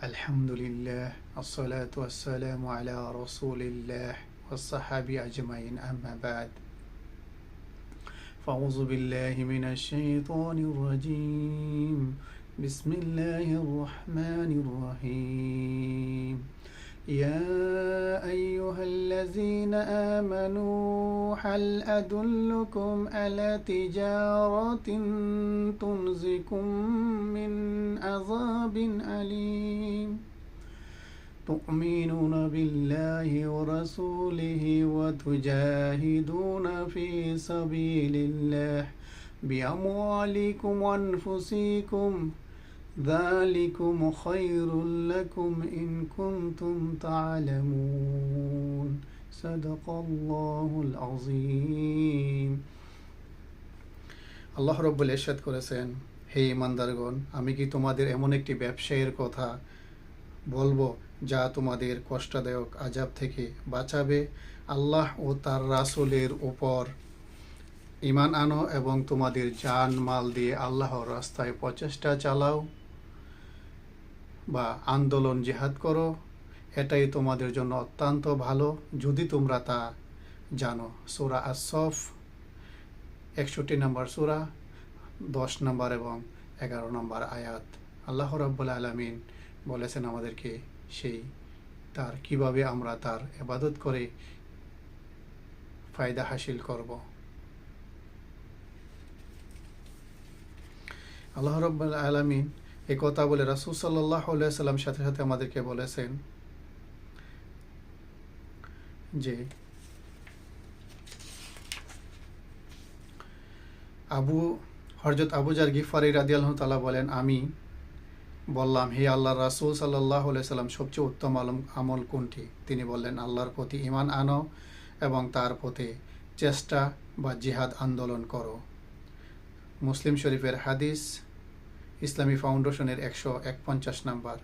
আলহামদুলিল্লাহ আসসালাতু ওয়াসসালামু আলা রাসূলিল্লাহ ওয়াসহাবি আজমাইন আম্মা বাদ ফাউযু বিল্লাহি মিনাশ শাইতানির রাজীম বিসমিল্লাহির রহমানির রহিম يا أيها الذين آمنوا هل أدلكم على تجارة تنجيكم من عذاب أليم تؤمنون بالله ورسوله وتجاهدون في سبيل الله بأموالكم وأنفسكم ذلكم خير لكم إن كنتم تعلمون صدق الله العظيم আল্লাহ রাব্বুল ইরশাদ করেছেন, হে ঈমানদারগণ, আমি কি তোমাদের এমন একটি ব্যবসায়ের কথা বলবো যা তোমাদের কষ্টদায়ক আযাব থেকে বাঁচাবে? আল্লাহ ও তার রাসূলের উপর ঈমান আনো এবং তোমাদের জান মাল দিয়ে আল্লাহর রাস্তায় প্রচেষ্টা চালাও বা আন্দোলন জিহাদ করো, এটাই তোমাদের জন্য অত্যন্ত ভালো যদি তোমরা তা জানো। সূরা আস-সফ 61 নম্বর সূরা, 10 নম্বর এবং 11 নম্বর আয়াত। আল্লাহ রাব্বুল আলামিন বলেছেন আমাদেরকে সেই তার কিভাবে আমরা তার ইবাদত করে ফায়দা হাসিল করব। আল্লাহ রাব্বুল আলামিন এই কথা বলে রাসূল সাল্লাল্লাহু আলাইহি ওয়াসাল্লাম সাথে সাথে আমাদেরকে বলেছেন যে হযরত আবু জার গিফারী রাদিয়াল্লাহু তাআলা বলেন, আমি বললাম, হে আল্লাহর রাসূল সাল্লাল্লাহু আলাইহি ওয়াসাল্লাম, সবচেয়ে উত্তম আমল কোনটি? তিনি বললেন, আল্লাহর প্রতি ঈমান আনো এবং তার পথে চেষ্টা বা জিহাদ আন্দোলন করো। মুসলিম শরীফের হাদিস, ইসলামী ফাউন্ডেশনের 151 নম্বর।